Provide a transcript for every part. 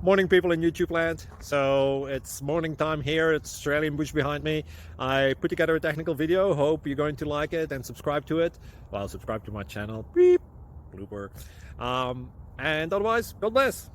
Morning, people in YouTube land. So it's morning time here. It's Australian bush behind me. I put together a technical video. Hope you're going to like it and subscribe to it. Well, subscribe to my channel. Beep. Blooper. And otherwise, God bless.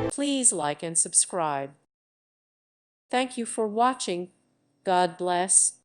Please like and subscribe. Thank you for watching. God bless.